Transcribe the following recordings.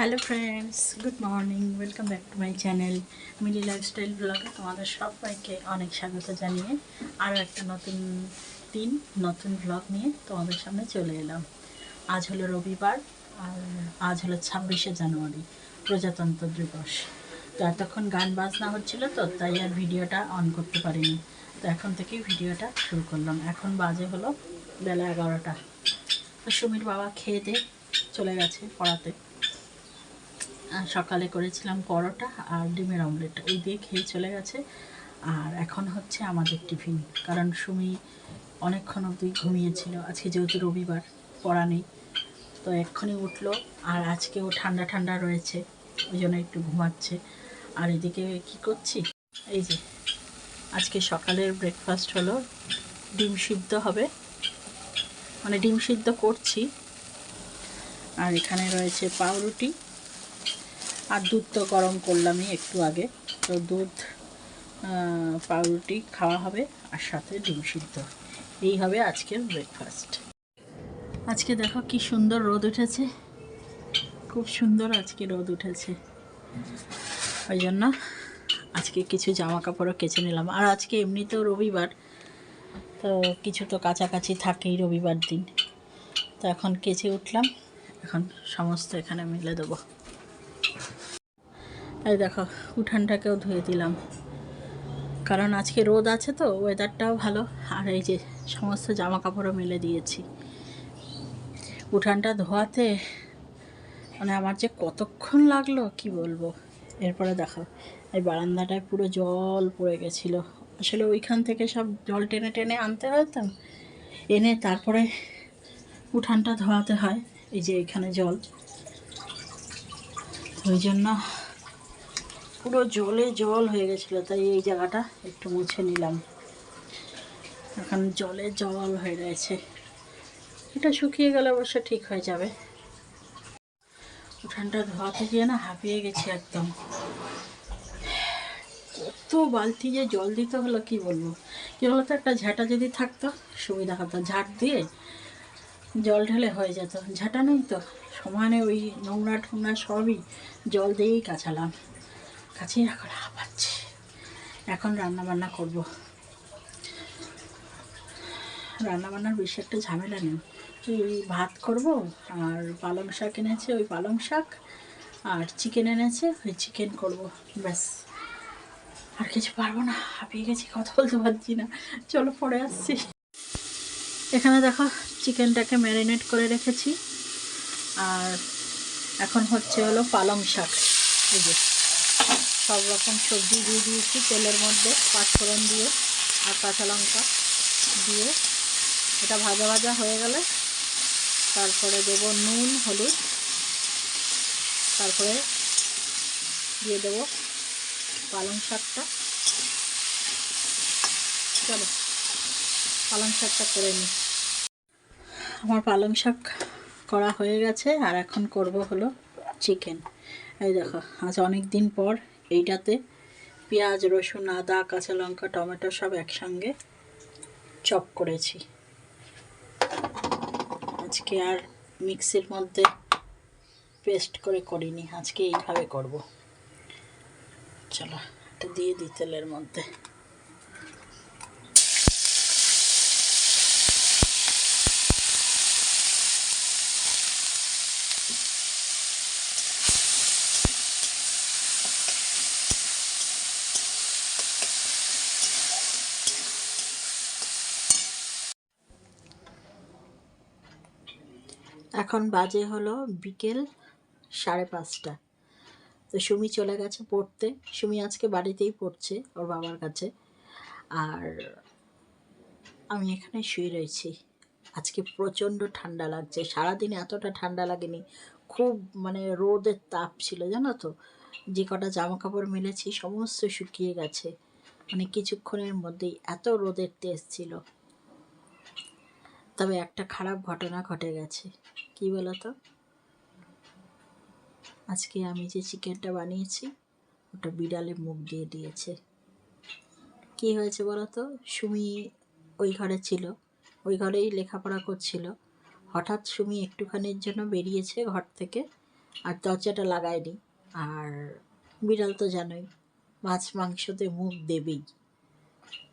Hello friends, good morning. Welcome back to my channel Mili lifestyle ব্লগে তোমাদের সবাইকে অনেক স্বাগত জানিয়ে আরও একটা নতুন দিন নতুন ব্লগ নিয়ে তোমাদের সামনে চলে এলাম। আজ হলো রবিবার আর আজ হলো 26শে জানুয়ারি, প্রজাতন্ত্র দিবস। তো এতক্ষণ গান বাজনা হচ্ছিলো তো তাই আর ভিডিওটা অন করতে পারিনি। তো এখন থেকেই ভিডিওটা শুরু করলাম। এখন বাজে হলো বেলা 11টা। তো সুমির বাবা খেয়ে দিয়ে চলে গেছে পড়াতে। সকালে করেছিলাম পরোটা আর ডিমের অমলেট, ওই দিয়ে খেয়ে চলে গেছে। আর এখন হচ্ছে আমাদের টিফিন, কারণ সুমি অনেকক্ষণ অবধি ঘুমিয়েছিল। আজকে যেহেতু রবিবার, পড়া নেই, তো এক্ষুনি উঠলো। আর আজকেও ঠান্ডা ঠান্ডা রয়েছে, ওই জন্য একটু ঘুমাচ্ছে। আর এদিকে কি করছি, এই যে আজকে সকালের ব্রেকফাস্ট হলো ডিম সিদ্ধ হবে, মানে ডিম সিদ্ধ করছি। আর এখানে রয়েছে পাউরুটি আর দুধ তো গরম করলামই একটু আগে। তো দুধ পাউরুটি খাওয়া হবে আর সাথে ডিম সিদ্ধ, এই হবে আজকের ব্রেকফাস্ট। আজকে দেখো কি সুন্দর রোদ উঠেছে, খুব সুন্দর আজকে রোদ উঠেছে। ওই জন্য আজকে কিছু জামা কাপড়ও কেচে নিলাম। আর আজকে এমনিতেও রবিবার, তো কিছু তো কাছাকাছি থাকেই রবিবার দিন। তো এখন কেচে উঠলাম, এখন সমস্ত এখানে মেলে দেবো। এই দেখো উঠানটাকেও ধুয়ে দিলাম, কারণ আজকে রোদ আছে তো ওয়েদারটাও ভালো। আর এই যে সমস্ত জামা কাপড়ও মেলে দিয়েছি। উঠানটা ধোয়াতে মানে আমার যে কতক্ষণ লাগলো কি বলবো। এরপরে দেখো এই বারান্দাটায় পুরো জল পড়ে গেছিলো। আসলে ওইখান থেকে সব জল টেনে টেনে আনতে হতো, এনে তারপরে উঠানটা ধোয়াতে হয়। এই যে এখানে জল, ওই জন্য পুরো জলে জল হয়ে গেছিলো, তাই এই জায়গাটা একটু মুছে নিলাম। এখন জলে জল হয়ে রয়েছে, এটা শুকিয়ে গেলে অবশ্য ঠিক হয়ে যাবে। উঠানটা ধোয়াতে গিয়ে না হাঁপিয়ে গেছি একদম। কত বালতি যে জল দিতে হলো কি বলবো। কি বলতো, একটা ঝাঁটা যদি থাকতো সুবিধা হতো, ঝাঁট দিয়ে জল ঢেলে হয়ে যেত। ঝাঁটা নেই তো, সমানে ওই নোংরা টোংরা সবই জল দিয়েই কাচালাম। কাচিয়ে এখন হাঁপাচ্ছি। এখন রান্নাবান্না করবো। রান্নাবান্নার বেশি একটা ঝামেলা নেই, ওই ভাত করব। আর পালং শাক এনেছে, ওই পালং শাক, আর চিকেন এনেছে, ওই চিকেন করব, ব্যাস। আর কিছু পারবো না, হাঁপিয়ে গেছি, কথা বলতে পারছি না। চলো পরে আসছি। এখানে দেখো চিকেনটাকে ম্যারিনেট করে রেখেছি। আর এখন হচ্ছে হলো পালং শাক। এই যে সব রকম সবজি দিয়ে দিয়েছি তেলের মধ্যে, পাঁচফোড়ন দিয়ে আর কাঁচা লঙ্কা দিয়ে। এটা ভাজা ভাজা হয়ে গেলে তারপরে দেবো নুন হলুদ, তারপরে দিয়ে দেবো পালং শাকটা। চলো পালং শাকটা করে নিই। আমার পালং শাক করা হয়ে গেছে, আর এখন করব হলো চিকেন। এই দেখো আজ অনেক দিন পর এইটাতে পেঁয়াজ রসুন আদা কাঁচা লঙ্কা টমেটো সব একসঙ্গে চপ করেছি। আজকে আর মিক্সির মধ্যে পেস্ট করে করিনি, আজকে এইভাবে করব। চলো এটা দিয়ে দিই তেলের মধ্যে। এখন বাজে হলো বিকেল 5:30। তো সুমি চলে গেছে পড়তে। সুমি আজকে বাড়িতেই পড়ছে ওর বাবার কাছে। আর আমি এখানে শুয়ে রয়েছি। আজকে প্রচণ্ড ঠান্ডা লাগছে, সারাদিন এতটা ঠান্ডা লাগেনি। খুব মানে রোদের তাপ ছিল জানো তো। যে কটা জামা কাপড় মেলেছি সমস্ত শুকিয়ে গেছে, মানে কিছুক্ষণের মধ্যেই, এত রোদের তেজ ছিল। তবে একটা খারাপ ঘটনা ঘটে গেছে। কি বলো তো, আজকে আমি যে চিকেনটা বানিয়েছি ওটা বিড়ালে মুখ দিয়ে দিয়েছে। কি হয়েছে বলো তো, সুমি ওই ঘরে ছিল, ওই ঘরেই লেখাপড়া করছিল। হঠাৎ সুমি একটুখানির জন্য বেরিয়েছে ঘর থেকে, আর দরজাটা লাগায়নি। আর বিড়াল তো জানোই মাছ মাংসতে মুখ দেবেই,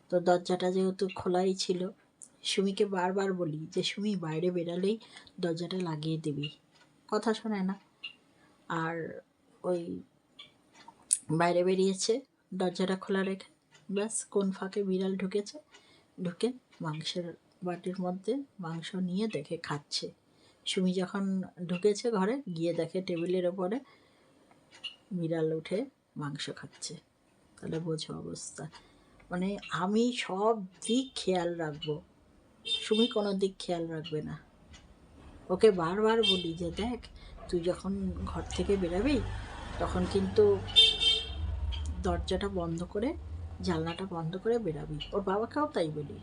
তো দরজাটা যেহেতু খোলাই ছিল, সুমিকে বারবার বলি যে সুমি বাইরে বেরালেই দরজাটা লাগিয়ে দিবি, কথা শোনে না। আর ওই বাইরে বেরিয়েছে দরজাটা খোলা রেখে, ব্যাস কোন ফাঁকে বিড়াল ঢুকেছে, ঢুকে মাংসের বাটির মধ্যে মাংস নিয়ে দেখে খাচ্ছে। সুমি যখন ঢুকেছে ঘরে, গিয়ে দেখে টেবিলের ওপরে বিড়াল উঠে মাংস খাচ্ছে। তাহলে বোঝো অবস্থা। মানে আমি সব দিক খেয়াল রাখবো, সুমি কোনো দিক খেয়াল রাখবে না। ওকে বারবার বলি যে দেখ তুই যখন ঘর থেকে বেরাবি তখন কিন্তু দরজাটা বন্ধ করে, জানলাটা বন্ধ করে বেরাবি। ওর বাবাকেও তাই বলি,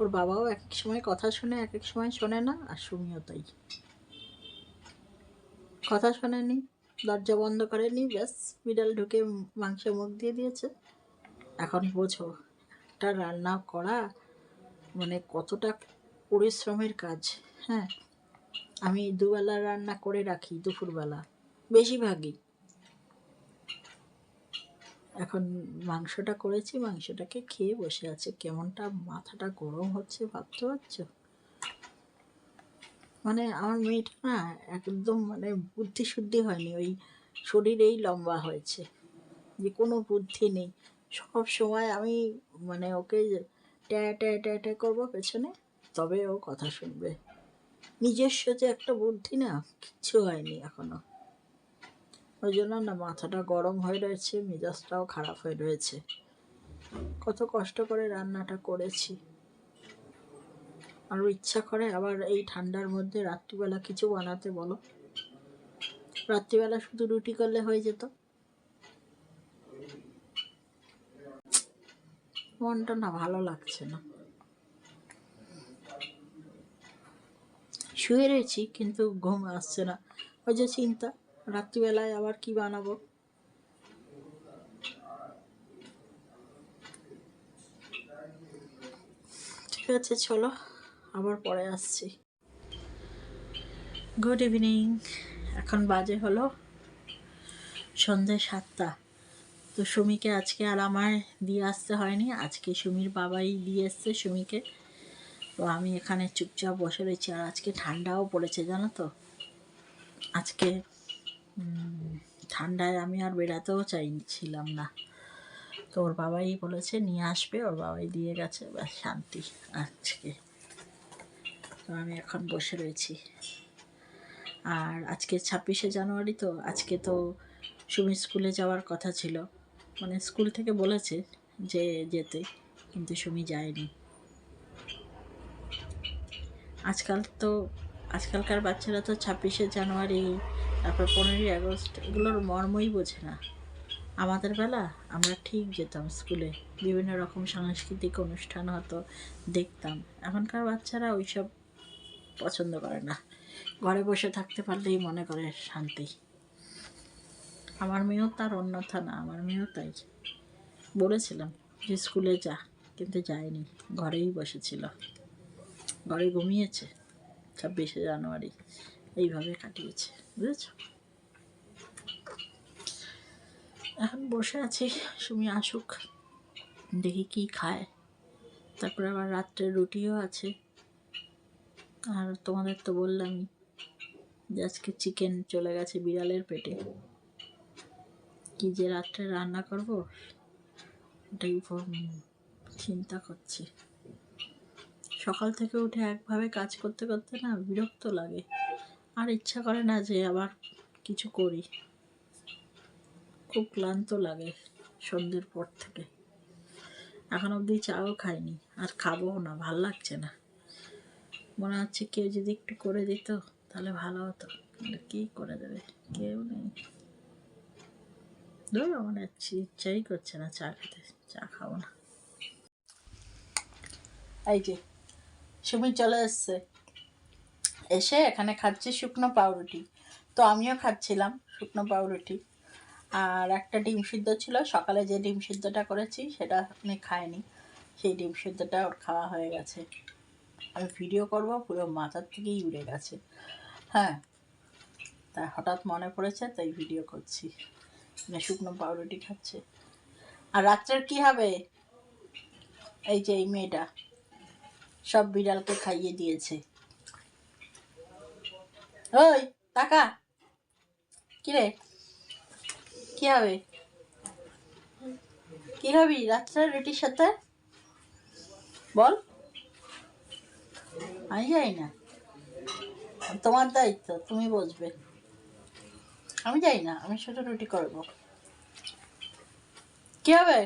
ওর বাবাও এক এক সময় কথা শোনে, এক এক সময় শোনে না। আর সুমিও তাই, কথা শোনেনি, দরজা বন্ধ করেনি, ব্যাস বিড়াল ঢুকে মাংসে মুখ দিয়ে দিয়েছে। এখন বোঝো একটা রান্না করা মানে কতটা পরিশ্রমের কাজ। হ্যাঁ, আমি দুবেলা রান্না করে রাখি, দুপুরবেলা বেশিরভাগই। এখন মাংসটা করেছি, মাংসটাকে খেয়ে বসে আছে, কেমনটা মাথাটা গরম হচ্ছে ভাবতে পারছো? মানে আমার মেয়েটা না একদম মানে বুদ্ধি শুদ্ধি হয়নি, ওই শরীরেই লম্বা হয়েছে, যে কোনো বুদ্ধি নেই। সব সময় আমি মানে ওকে ট্যা ট্যা ট্যা ট্যা করবো পেছনে, তবে ও কথা শুনবে। নিজস্ব যে একটা বুদ্ধি না, কিচ্ছু হয়নি এখনো। ওই জন্য না মাথাটা গরম হয়ে রয়েছে, মেজাজটাও খারাপ হয়ে রয়েছে। কত কষ্ট করে রান্নাটা করেছি, আরও ইচ্ছা করে আবার এই ঠান্ডার মধ্যে রাত্রিবেলা কিছু বানাতে। বলো, রাত্রিবেলা শুধু রুটি করলে হয়ে যেত। মনটা না ভালো লাগছে না, শুয়ে রয়েছি কিন্তু ঘুম আসছে না। ওই যে চিন্তা, রাত্রিবেলায় আবার কি বানাবো। ঠিক আছে চলো, আবার পরে আসছি। গুড ইভিনিং, এখন বাজে হলো সন্ধ্যে 7টা। তো সুমিকে আজকে আর আমার দিয়ে আসতে হয়নি, আজকে সুমির বাবাই দিয়ে এসছে সুমিকে। তো আমি এখানে চুপচাপ বসে রয়েছি। আর আজকে ঠান্ডাও পড়েছে জানো তো, আজকে ঠান্ডায় আমি আর বেরাতেও চাইছিলাম না। তো ওর বাবাই বলেছে নিয়ে আসবে, ওর বাবাই দিয়ে গেছে, ব্যাস শান্তি আজকে। তো আমি এখন বসে রয়েছি। আর আজকে 26শে জানুয়ারি, তো আজকে তো সুমি স্কুলে যাওয়ার কথা ছিল, মানে স্কুল থেকে বলেছে যে যেতে, কিন্তু সুমি যায়নি। আজকালকার বাচ্চারা তো 26শে জানুয়ারি, তারপর 15ই আগস্ট এগুলোর মর্মই বোঝে না। আমাদের বেলা আমরা ঠিক যেতাম স্কুলে, বিভিন্ন রকম সাংস্কৃতিক অনুষ্ঠান হতো, দেখতাম। এখনকার বাচ্চারা ওইসব পছন্দ করে না, ঘরে বসে থাকতে পারলেই মনে করে শান্তি। আমার মেয়েও তার অন্যথা না, আমার মেয়েও তাই। বলেছিলাম যে স্কুলে যা, কিন্তু যায়নি, ঘরেই বসেছিল, ঘরে ঘুমিয়েছে। 26শে জানুয়ারি এইভাবে কাটিয়েছে, বুঝেছ। এখন বসে আছি, সুমি আসুক, দেখি কি খায়। তারপরে আবার রাত্রে রুটিও আছে। আর তোমাদের তো বললামই যে আজকে চিকেন চলে গেছে বিড়ালের পেটে। কি যে রাত্রে রান্না করব ওটাই চিন্তা করছি। সকাল থেকে উঠে একভাবে কাজ করতে করতে না বিরক্ত লাগে, আর ইচ্ছা করে না যে আবার কিছু করি। খুব ক্লান্ত লাগে সন্ধ্যের পর থেকে। এখন অবধি চাও খাইনি, আর খাবো না, ভাল লাগছে না। মনে হচ্ছে কেউ যদি একটু করে দিত তাহলে ভালো হতো, কিন্তু কী করে দেবে, কেউ নেই। ধরো আমার ইচ্ছাই করছে না চা খেতে, চা খাবো না। এই যে সুমি চলে এসছে, এসে এখানে খাচ্ছি শুকনো পাউরুটি। তো আমিও খাচ্ছিলাম শুকনো পাউরুটি, আর একটা ডিম সিদ্ধ ছিল, সকালে যে ডিম সিদ্ধটা করেছি সেটা উনি খায়নি, সেই ডিম সিদ্ধটা ওর খাওয়া হয়ে গেছে। আমি ভিডিও করব পুরো মাথার থেকেই উড়ে গেছে। হ্যাঁ, তা হঠাৎ মনে পড়েছে তাই ভিডিও করছি। শুকনো পাউরুটি খাচ্ছে। আর রাত্রের কি হবে? এই যে এই মেয়েটা সব বিড়ালকে খাইয়ে দিয়েছে। ওই টাকা কিরে, কি হবে? কি খাবি রাত্রে রুটির সাথে বল? আমি যাই না, তোমার দায়িত্ব, তুমি বুঝবে। আমি যাই না, আমি শুধু রুটি করবো। কি হবে?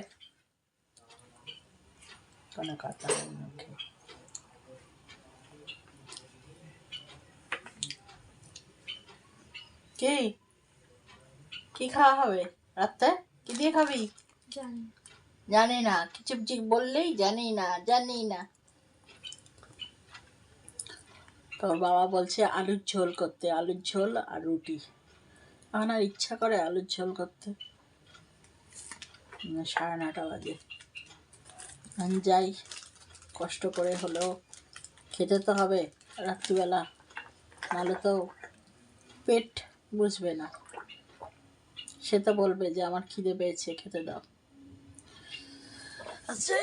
কোনো কথা নেই মুখে। কি কি খাওয়া হবে রাতে? কি দিয়ে খাবি? জানি না, কিছু বললেই জানি না জানি না। তোর বাবা বলছে আলুর ঝোল করতে, আলুর ঝোল আর রুটি। এখন আর ইচ্ছা করে আলুর ঝোল করতে? 9:30 বাজে। আমি যাই, কষ্ট করে হলেও খেতে তো হবে রাত্রিবেলা, নাহলে তো পেট বুঝবে না। সে তো বলবে যে আমার খিদে পেয়েছে, খেতে দাও। আচ্ছা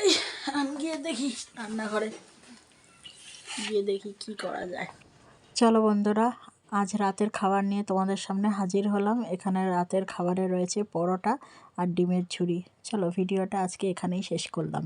আমি গিয়ে দেখি রান্নাঘরে, গিয়ে দেখি কি করা যায়। চলো বন্ধুরা, আজ রাতের খাবার নিয়ে তোমাদের সামনে হাজির হলাম। এখানে রাতের খাবারে রয়েছে পরোটা আর ডিমের ঝুড়ি। চলো ভিডিওটা আজকে এখানেই শেষ করলাম।